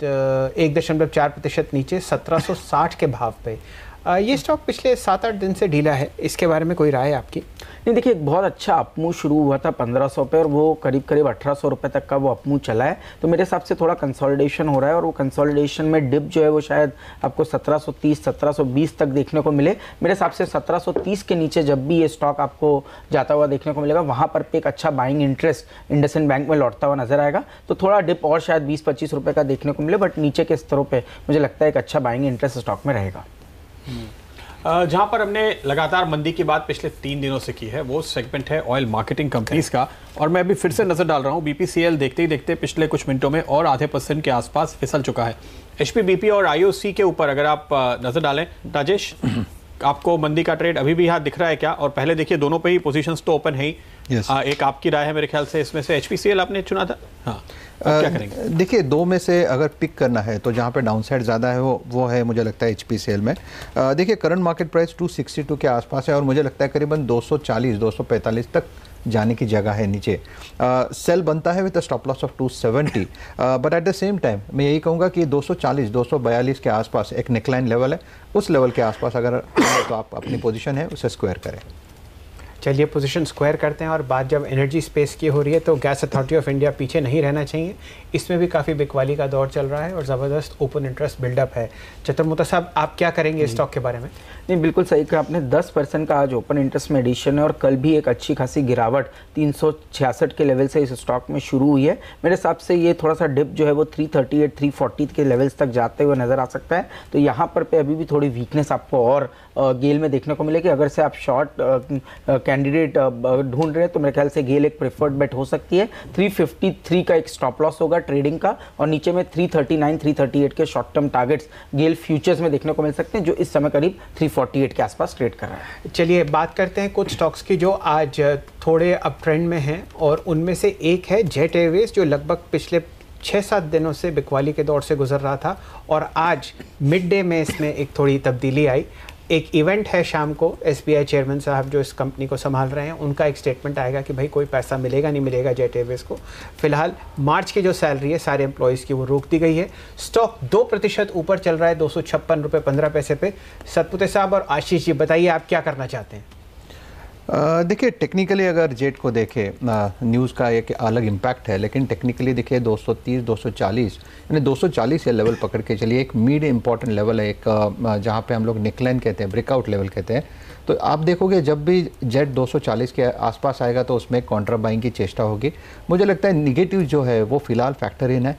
1.4% नीचे 1760 के भाव पे। ये स्टॉक पिछले 7-8 दिन से ढीला है, इसके बारे में कोई राय है आपकी? नहीं, देखिए एक बहुत अच्छा अपमूव शुरू हुआ था 1500 पे और वो करीब 1800 रुपये तक का वो अपमूव चला है। तो मेरे हिसाब से थोड़ा कंसोलिडेशन हो रहा है और वो कंसोलिडेशन में डिप जो है वो शायद आपको 1730 1720 तक देखने को मिले। मेरे हिसाब से 1730 के नीचे जब भी ये स्टॉक आपको जाता हुआ देखने को मिलेगा, वहाँ पर एक अच्छा बाइंग इंटरेस्ट इंडसइंड बैंक में लौटता हुआ नजर आएगा। तो थोड़ा डिप और शायद 20-25 रुपये का देखने को मिले, बट नीचे के स्तरों पर मुझे लगता है एक अच्छा बाइंग इंटरेस्ट स्टॉक में रहेगा। जहां पर हमने लगातार मंदी की बात पिछले 3 दिनों से की है वो सेगमेंट है ऑयल मार्केटिंग कंपनीज का। और मैं अभी फिर से नजर डाल रहा हूं, बीपीसीएल देखते ही देखते पिछले कुछ मिनटों में और आधे % के आसपास फिसल चुका है। एचपीबीपी और आईओसी के ऊपर अगर आप नजर डालें, राजेश आपको मंदी का ट्रेड अभी भी यहाँ दिख रहा है क्या? और पहले देखिए दोनों पे ही पोजीशंस तो ओपन है ही। एक आपकी राय है मेरे ख्याल से, इसमें से एचपीसीएल आपने चुना था। हाँ, क्या करेंगे? देखिए, दो में से अगर पिक करना है तो जहाँ पे डाउनसाइड ज़्यादा है वो है मुझे लगता है एचपीसीएल में। देखिए करंट मार्केट प्राइस 262 के आसपास है और मुझे लगता है करीबन 240-245 तक जाने की जगह है नीचे। सेल बनता है with stop loss of 270, but at the same time मैं यही कहूँगा कि 240-242 के आसपास एक नेकलाइन लेवल है, उस लेवल के आसपास अगर तो आप अपनी पोजीशन है उसे स्क्वायर करें। चलिए पोजीशन स्क्वायर करते हैं। और बात जब एनर्जी स्पेस की हो रही है तो गैस अथॉरिटी ऑफ इंडिया पीछे नहीं रहना चाहिए। इसमें भी काफ़ी बिकवाली का दौर चल रहा है और ज़बरदस्त ओपन इंटरेस्ट बिल्डअप है। चतुर्मुता साहब, आप क्या करेंगे स्टॉक के बारे में? नहीं, बिल्कुल सही कहा आपने। 10% का आज ओपन इंटरेस्ट में एडिशन है और कल भी एक अच्छी खासी गिरावट 366 के लेवल से इस स्टॉक में शुरू हुई है। मेरे हिसाब से ये थोड़ा सा डिप जो है वो 338-340 के लेवल्स तक जाते हुए नजर आ सकता है। तो यहाँ पर पे अभी भी थोड़ी वीकनेस आपको और गेल में देखने को मिलेगी। अगर से आप शॉर्ट कैंडिडेट ढूंढ रहे हैं तो मेरे ख्याल से गेल एक प्रेफर्ड बेट हो सकती है। 353 का एक स्टॉप लॉस होगा ट्रेडिंग का और नीचे में 339-338 के शॉर्ट टर्म टारगेट्स गेल फ्यूचर्स में देखने को मिल सकते हैं, जो इस समय करीब 348 के आसपास ट्रेड कर रहा है। चलिए बात करते हैं कुछ स्टॉक्स की जो आज थोड़े अप ट्रेंड में हैं और उनमें से एक है जेट एयरवेज, जो लगभग पिछले 6-7 दिनों से बिकवाली के दौर से गुजर रहा था और आज मिड डे में इसमें एक थोड़ी तब्दीली आई। एक इवेंट है शाम को, एसबीआई चेयरमैन साहब जो इस कंपनी को संभाल रहे हैं उनका एक स्टेटमेंट आएगा कि भाई कोई पैसा मिलेगा नहीं मिलेगा जेट एयरवेज को। फिलहाल मार्च की जो सैलरी है सारे एम्प्लॉयज़ की वो रोक दी गई है। स्टॉक 2% ऊपर चल रहा है 256.15 पे। सतपुते साहब और आशीष जी बताइए, आप क्या करना चाहते हैं? देखिए टेक्निकली अगर जेट को देखें, न्यूज़ का एक अलग इम्पैक्ट है, लेकिन टेक्निकली देखिए 230-240 यानी 240 ये लेवल पकड़ के चलिए एक मीड इम्पॉर्टेंट लेवल है, एक जहाँ पे हम लोग नेकलाइन कहते हैं, ब्रेकआउट लेवल कहते हैं। तो आप देखोगे जब भी जेट 240 के आसपास आएगा तो उसमें काउंटर बाइंग की चेष्टा होगी। मुझे लगता है निगेटिव जो है वो फिलहाल फैक्टर इन है।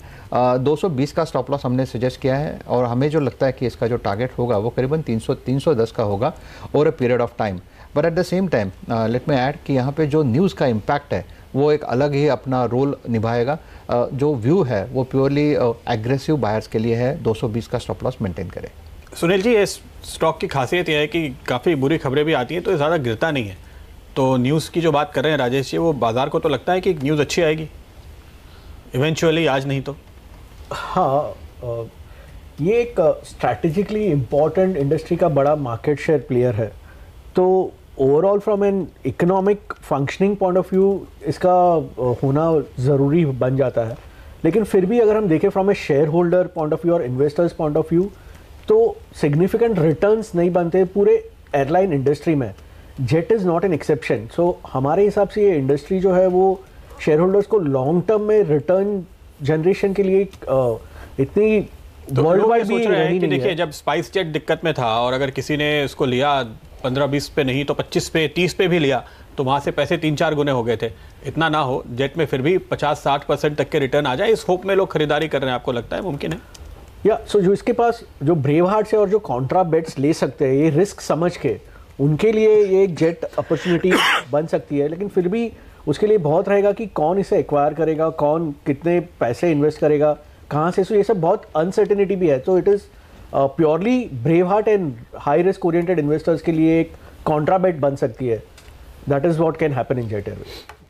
220 का स्टॉप लॉस हमने सजेस्ट किया है और हमें जो लगता है कि इसका जो टारगेट होगा वो करीबन 300-310 का होगा over a period of time. But at the same time let me add कि यहाँ पे जो न्यूज़ का इम्पैक्ट है वो एक अलग ही अपना रोल निभाएगा। जो व्यू है वो प्योरली एग्रेसिव बायर्स के लिए है। 220 का स्टॉप लॉस मेंटेन करें। सुनील जी, इस स्टॉक की खासियत यह है कि काफ़ी बुरी खबरें भी आती हैं तो ये ज़्यादा गिरता नहीं है। तो न्यूज़ की जो बात कर रहे हैं राजेश जी, वो बाजार को तो लगता है कि न्यूज़ अच्छी आएगी इवेंचुअली, आज नहीं तो। हाँ, ये एक स्ट्रैटेजिकली इम्पॉर्टेंट इंडस्ट्री का बड़ा मार्केट शेयर प्लेयर है। तो overall from an economic functioning point of view इसका होना ज़रूरी बन जाता है। लेकिन फिर भी अगर हम देखें from a share holder point of view और इन्वेस्टर्स पॉइंट ऑफ व्यू तो सिग्निफिकेंट रिटर्न्स नहीं बनते पूरे एयरलाइन इंडस्ट्री में। Jet is not an exception. So हमारे हिसाब से ये इंडस्ट्री जो है वो शेयर होल्डर्स को लॉन्ग टर्म में रिटर्न जनरेशन के लिए इतनी वर्ल्ड वाइड भी नहीं है। देखिए, जब स्पाइस जेट दिक्कत में था और अगर किसी ने उसको लिया 15-20 पे नहीं तो 25 पे 30 पे भी लिया तो वहाँ से पैसे 3-4 गुने हो गए थे। इतना ना हो, जेट में फिर भी 50-60% तक के रिटर्न आ जाए, इस होप में लोग खरीदारी कर रहे हैं। आपको लगता है मुमकिन है? या सो जो इसके पास जो ब्रेव हार्ट से और जो कॉन्ट्रा बेट्स ले सकते हैं ये रिस्क समझ के, उनके लिए ये एक जेट अपॉर्चुनिटी बन सकती है। लेकिन फिर भी उसके लिए बहुत रहेगा कि कौन इसे एक्वायर करेगा, कौन कितने पैसे इन्वेस्ट करेगा, कहाँ से। सो ये सब बहुत अनसर्टेनिटी भी है। तो it is purely brave heart and high risk oriented investors के लिए एक कॉन्ट्रा बेट बन सकती है। That is what can happen in jet Airways.